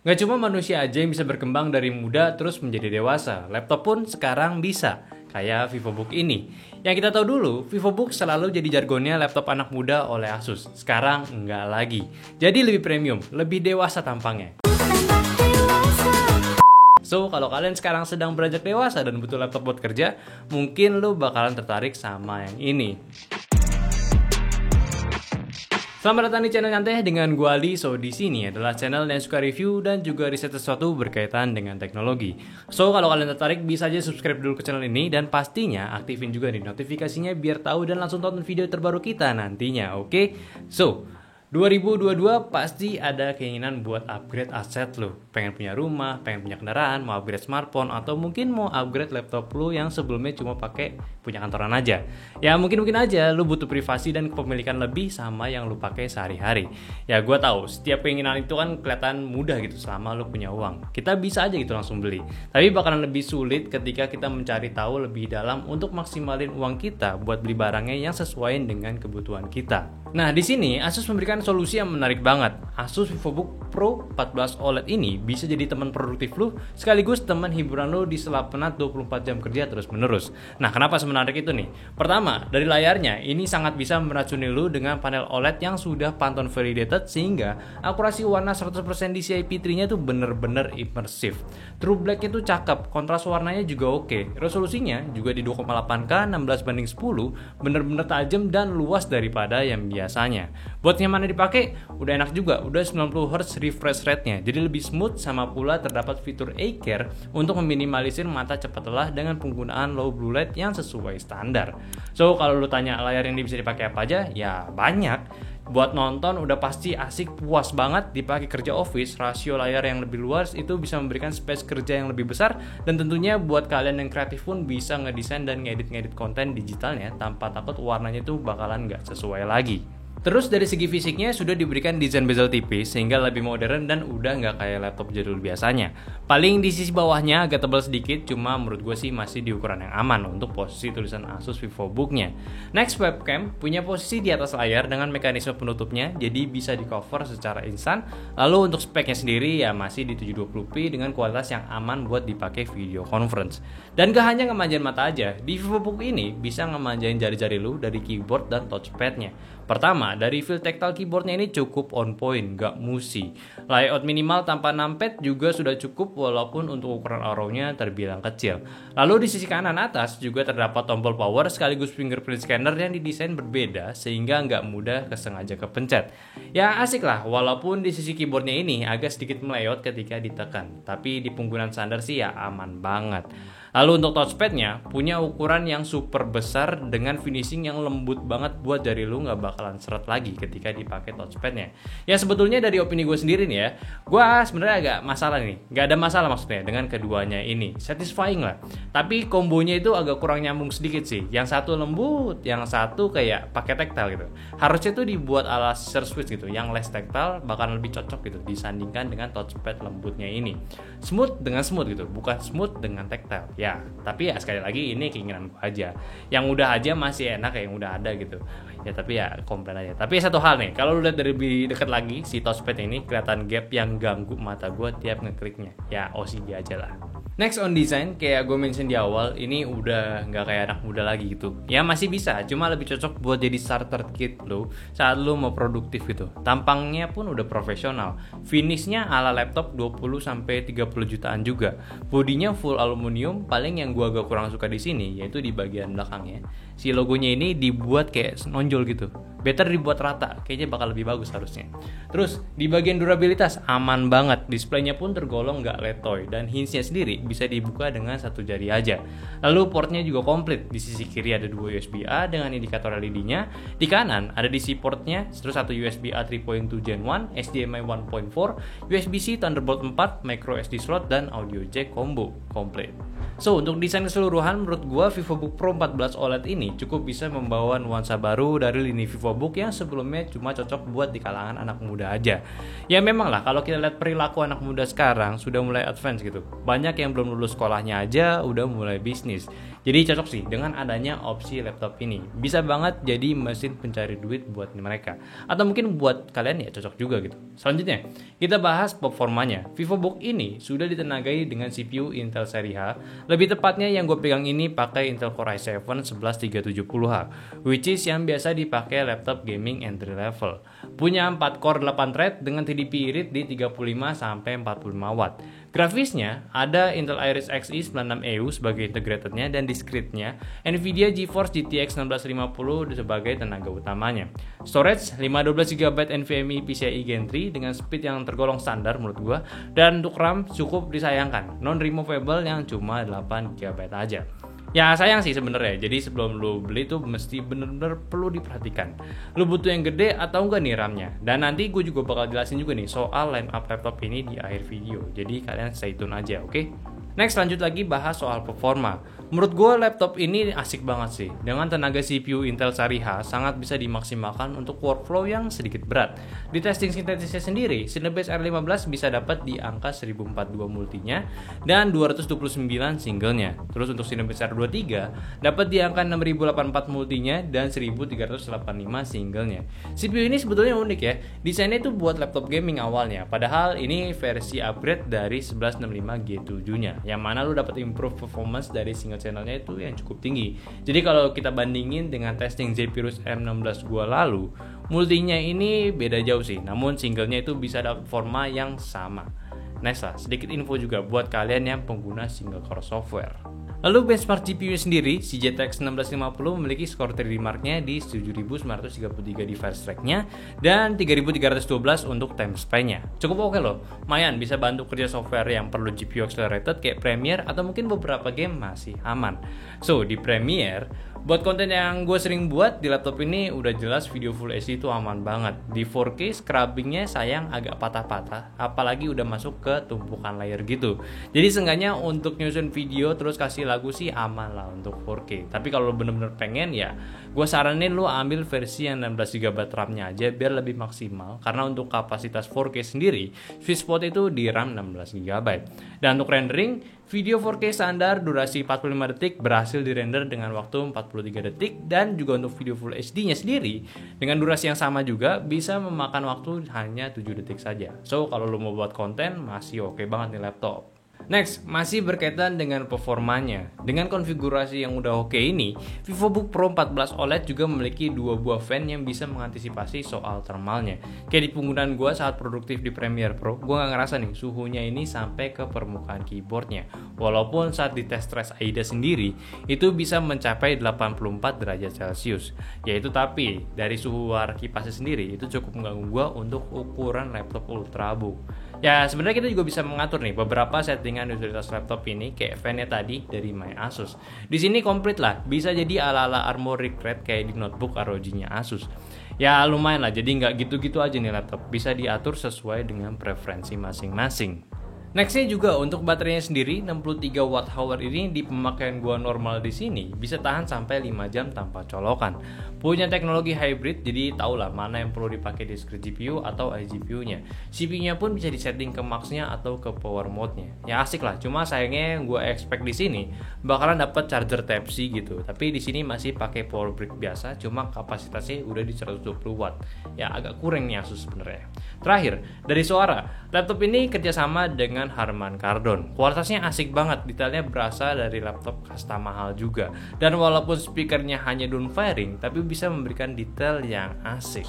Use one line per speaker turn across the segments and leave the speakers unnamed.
Nggak cuma manusia aja yang bisa berkembang dari muda terus menjadi dewasa, laptop pun sekarang bisa, kayak VivoBook ini. Yang kita tahu dulu, VivoBook selalu jadi jargonnya laptop anak muda oleh Asus. Sekarang enggak lagi. Jadi lebih premium, lebih dewasa tampangnya. So, kalau kalian sekarang sedang beranjak dewasa dan butuh laptop buat kerja, mungkin lo bakalan tertarik sama yang ini. Selamat datang di channel Nyantai dengan gue Ali. So, di sini adalah channel yang suka review dan juga riset sesuatu berkaitan dengan teknologi. So, kalau kalian tertarik bisa aja subscribe dulu ke channel ini dan pastinya aktifin juga nih notifikasinya biar tahu dan langsung tonton video terbaru kita nantinya, oke? So, 2022 pasti ada keinginan buat upgrade aset lo. Pengen punya rumah, pengen punya kendaraan, mau upgrade smartphone, atau mungkin mau upgrade laptop lo yang sebelumnya cuma pakai punya kantoran aja. Ya mungkin aja lo butuh privasi dan kepemilikan lebih sama yang lo pakai sehari-hari. Ya gue tahu setiap keinginan itu kan kelihatan mudah gitu selama lo punya uang. Kita bisa aja gitu langsung beli. Tapi bakalan lebih sulit ketika kita mencari tahu lebih dalam untuk maksimalin uang kita buat beli barangnya yang sesuai dengan kebutuhan kita. Nah di sini Asus memberikan solusi yang menarik banget. Asus VivoBook Pro 14 OLED ini bisa jadi teman produktif lu sekaligus teman hiburan lu di sela penat 24 jam kerja terus-menerus. Nah, kenapa semenarik itu nih? Pertama, dari layarnya ini sangat bisa meracuni lu dengan panel OLED yang sudah Pantone validated sehingga akurasi warna 100% DCI P3-nya tuh bener-bener imersif. True Black-nya tuh cakep, kontras warnanya juga oke. Resolusinya juga di 2,8K 16:10, bener-bener tajam dan luas daripada yang biasanya. Buat yang mana dipakai, udah enak juga, udah 90Hz refresh rate-nya, jadi lebih smooth sama pula terdapat fitur eye care untuk meminimalisir mata cepat lelah dengan penggunaan low blue light yang sesuai standar. So, kalau lu tanya layar yang bisa dipakai apa aja, ya banyak. Buat nonton udah pasti asik, puas banget. Dipakai kerja office, rasio layar yang lebih luas itu bisa memberikan space kerja yang lebih besar, dan tentunya buat kalian yang kreatif pun bisa ngedesain dan ngedit konten digitalnya tanpa takut warnanya tuh bakalan nggak sesuai lagi. Terus dari segi fisiknya sudah diberikan desain bezel tipis sehingga lebih modern dan udah nggak kayak laptop jadul biasanya. Paling di sisi bawahnya agak tebal sedikit, cuma menurut gue sih masih di ukuran yang aman untuk posisi tulisan Asus VivoBook-nya. Next, webcam punya posisi di atas layar dengan mekanisme penutupnya, jadi bisa di cover secara instan. Lalu untuk speknya sendiri ya masih di 720p dengan kualitas yang aman buat dipakai video conference. Dan gak hanya ngemanjain mata aja, di VivoBook ini bisa ngemanjain jari-jari lu dari keyboard dan touchpad-nya. Pertama, dari feel tactile keyboardnya ini cukup on point, gak musi. Layout minimal tanpa numpad juga sudah cukup walaupun untuk ukuran arrow-nya terbilang kecil. Lalu di sisi kanan atas juga terdapat tombol power sekaligus fingerprint scanner yang didesain berbeda sehingga gak mudah kesengaja kepencet. Ya asik lah, walaupun di sisi keyboardnya ini agak sedikit melewat ketika ditekan. Tapi di penggunaan standar sih ya aman banget. Lalu untuk touchpadnya punya ukuran yang super besar dengan finishing yang lembut banget buat jari lu nggak bakalan seret lagi ketika dipakai touchpadnya. Ya sebetulnya dari opini gue sendiri nih ya, gue sebenarnya agak masalah nih, nggak ada masalah maksudnya dengan keduanya ini, satisfying lah. Tapi kombonya itu agak kurang nyambung sedikit sih. Yang satu lembut, yang satu kayak pakai tactile gitu. Harusnya tuh dibuat ala Surface Switch gitu, yang less tactile bakalan lebih cocok gitu disandingkan dengan touchpad lembutnya ini. Smooth dengan smooth gitu, bukan smooth dengan tactile. Ya, tapi ya sekali lagi ini keinginan gue aja. Yang udah aja masih enak kayak yang udah ada gitu. Ya tapi ya komplain aja. Tapi satu hal nih, kalau lu lihat dari lebih dekat lagi si touchpad ini kelihatan gap yang ganggu mata gue tiap ngekliknya. Ya OCD aja lah. Next on design, kayak gue mention di awal, ini udah nggak kayak anak muda lagi gitu. Ya masih bisa, cuma lebih cocok buat jadi starter kit lo saat lo mau produktif gitu. Tampangnya pun udah profesional. Finishnya ala laptop 20-30 jutaan juga. Bodinya full aluminium, paling yang gue agak kurang suka di sini yaitu di bagian belakangnya. Si logonya ini dibuat kayak nonjol gitu. Better dibuat rata, kayaknya bakal lebih bagus harusnya. Terus di bagian durabilitas aman banget, displaynya pun tergolong nggak letoy dan hintsnya sendiri bisa dibuka dengan satu jari aja. Lalu portnya juga komplit, di sisi kiri ada 2 USB-A dengan indikator LED-nya, di kanan ada DC portnya, terus satu USB-A 3.2 Gen 1, HDMI 1.4, USB-C Thunderbolt 4, micro SD slot dan audio jack combo komplit. So, untuk desain keseluruhan menurut gua VivoBook Pro 14 OLED ini cukup bisa membawa nuansa baru dari lini Vivo VivoBook yang sebelumnya cuma cocok buat di kalangan anak muda aja. Ya memang lah, kalau kita lihat perilaku anak muda sekarang sudah mulai advance gitu. Banyak yang belum lulus sekolahnya aja udah mulai bisnis. Jadi cocok sih dengan adanya opsi laptop ini. Bisa banget jadi mesin pencari duit buat mereka. Atau mungkin buat kalian ya cocok juga gitu. Selanjutnya, kita bahas performanya. VivoBook ini sudah ditenagai dengan CPU Intel seri H. Lebih tepatnya yang gue pegang ini pakai Intel Core i7 11370H, which is yang biasa dipakai laptop gaming entry level. Punya 4 core 8 thread dengan TDP irit di 35-45 watt. Grafisnya ada Intel Iris Xe 96EU sebagai integratednya dan discrete-nya Nvidia GeForce GTX 1650 sebagai tenaga utamanya. Storage 512GB NVMe PCIe Gen 3 dengan speed yang tergolong standar menurut gua, dan untuk RAM cukup disayangkan, non-removable yang cuma 8GB aja. Ya sayang sih sebenarnya. Jadi sebelum lu beli tuh mesti bener-bener perlu diperhatikan. Lu butuh yang gede atau enggak nih RAM-nya. Dan nanti gue juga bakal jelasin juga nih soal line up laptop ini di akhir video. Jadi kalian stay tune aja, oke? Next, lanjut lagi bahas soal performa. Menurut gue laptop ini asik banget sih. Dengan tenaga CPU Intel seri H sangat bisa dimaksimalkan untuk workflow yang sedikit berat. Di testing sintetisnya sendiri, Cinebench R15 bisa dapat di angka 1042 multinya dan 229 singlenya. Terus untuk Cinebench R23 dapat di angka 6084 multinya dan 1385 singlenya. CPU ini sebetulnya unik ya. Desainnya itu buat laptop gaming awalnya. Padahal ini versi upgrade dari 1165G7-nya. Yang mana lu dapat improve performance dari single channelnya itu yang cukup tinggi. Jadi kalau kita bandingin dengan testing Zephyrus M16 gua lalu, multinya ini beda jauh sih. Namun singlenya itu bisa dapat performa yang sama. Next lah, sedikit info juga buat kalian yang pengguna single core software. Lalu benchmark GPU sendiri, si GTX 1650 memiliki skor 3D Mark-nya di 7933 di Fire Strike-nya dan 3312 untuk time span-nya. Cukup oke loh, lumayan bisa bantu kerja software yang perlu GPU accelerated kayak Premiere atau mungkin beberapa game masih aman. So, di Premiere, buat konten yang gue sering buat di laptop ini udah jelas video Full HD itu aman banget. Di 4K scrubbing-nya sayang agak patah-patah, apalagi udah masuk ke tumpukan layer gitu. Jadi seenggaknya untuk nyusun video terus kasih lagu sih aman lah untuk 4K. Tapi kalau bener-bener pengen ya gue saranin lu ambil versi yang 16GB RAM-nya aja biar lebih maksimal. Karena untuk kapasitas 4K sendiri, sweet spot itu di RAM 16GB. Dan untuk rendering, video 4K standar durasi 45 detik berhasil dirender dengan waktu 43 detik. Dan juga untuk video Full HD-nya sendiri dengan durasi yang sama juga bisa memakan waktu hanya 7 detik saja. So kalau lu mau buat konten masih oke banget nih laptop. Next, masih berkaitan dengan performanya. Dengan konfigurasi yang udah oke ini, VivoBook Pro 14 OLED juga memiliki 2 buah fan yang bisa mengantisipasi soal thermalnya. Kayak di penggunaan gue saat produktif di Premiere Pro, gue gak ngerasa nih suhunya ini sampai ke permukaan keyboardnya. Walaupun saat di tes stress AIDA sendiri, itu bisa mencapai 84 derajat Celcius. Yaitu tapi, dari suhu luar kipasnya sendiri, itu cukup mengganggu gue untuk ukuran laptop Ultrabook. Ya sebenarnya kita juga bisa mengatur nih beberapa settingan utilitas laptop ini kayak fan-nya tadi dari My Asus. Di sini komplit lah, bisa jadi ala-ala Armoury Crate kayak di notebook ROG-nya Asus. Ya lumayan lah, jadi nggak gitu-gitu aja nih laptop, bisa diatur sesuai dengan preferensi masing-masing. Nextnya juga untuk baterainya sendiri 63 Wh ini di pemakaian gua normal di sini bisa tahan sampai 5 jam tanpa colokan. Punya teknologi hybrid, jadi tau lah mana yang perlu dipakai discrete GPU atau iGPU-nya. CPU-nya pun bisa disetting ke max-nya atau ke power mode-nya. Ya asik lah, cuma sayangnya gua expect di sini bakalan dapat charger Type-C gitu. Tapi di sini masih pakai power brick biasa, cuma kapasitasnya udah di 120 watt. Ya agak kurang nih Asus sebenarnya. Terakhir, dari suara, laptop ini kerjasama dengan Harman Kardon. Kualitasnya asik banget, detailnya berasal dari laptop kasta mahal juga. Dan walaupun speakernya hanya downfiring, tapi bisa memberikan detail yang asik.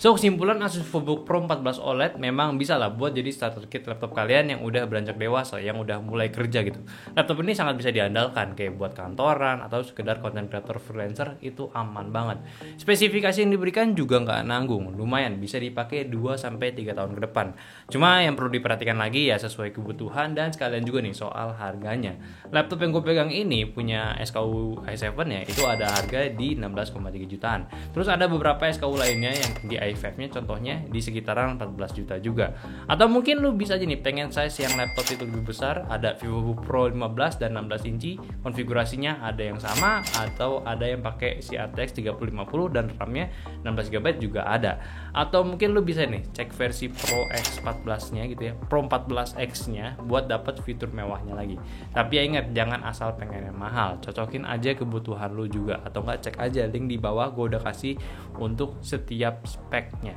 So kesimpulan, Asus VivoBook Pro 14 OLED memang bisa lah buat jadi starter kit laptop kalian yang udah beranjak dewasa, yang udah mulai kerja gitu. Laptop ini sangat bisa diandalkan kayak buat kantoran atau sekedar content creator freelancer, itu aman banget. Spesifikasi yang diberikan juga nggak nanggung, lumayan bisa dipakai 2-3 tahun ke depan. Cuma yang perlu diperhatikan lagi ya sesuai kebutuhan dan sekalian juga nih soal harganya. Laptop yang gue pegang ini punya SKU i7 ya, itu ada harga di 16,3 jutaan. Terus ada beberapa SKU lainnya yang di i5-nya contohnya di sekitaran 14 juta juga. Atau mungkin lu bisa aja nih pengen size yang laptop itu lebih besar, ada VivoBook Pro 15 dan 16 inci, konfigurasinya ada yang sama atau ada yang pakai si RTX 3050 dan RAM-nya 16GB juga ada. Atau mungkin lu bisa nih cek versi Pro X14-nya gitu ya, Pro 14X-nya buat dapat fitur mewahnya lagi. Tapi ya ingat, jangan asal pengen yang mahal, cocokin aja kebutuhan lu juga, atau enggak cek aja link di bawah gue udah kasih untuk setiap speknya.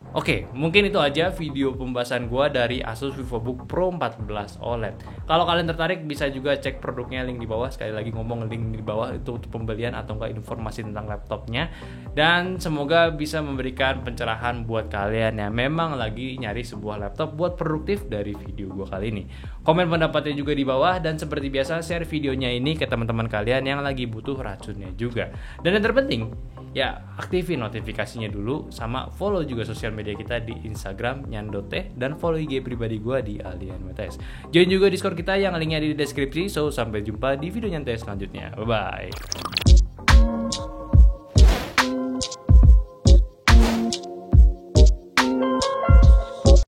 Oke, mungkin itu aja video pembahasan gua dari Asus VivoBook Pro 14 OLED. Kalau kalian tertarik bisa juga cek produknya, link di bawah. Sekali lagi ngomong, link di bawah itu untuk pembelian atau enggak informasi tentang laptopnya. Dan semoga bisa memberikan pencerahan buat kalian yang memang lagi nyari sebuah laptop buat produktif dari video gua kali ini. Komen pendapatnya juga di bawah, dan seperti biasa share videonya ini ke teman-teman kalian yang lagi butuh racunnya juga. Dan yang terpenting, ya aktifin notifikasinya dulu, sama follow juga sosial media kita di Instagram nyandoteh, dan follow IG pribadi gue di Aldian WTS. Join juga Discord kita yang linknya di deskripsi. So sampai jumpa di video nyantai selanjutnya. Bye bye.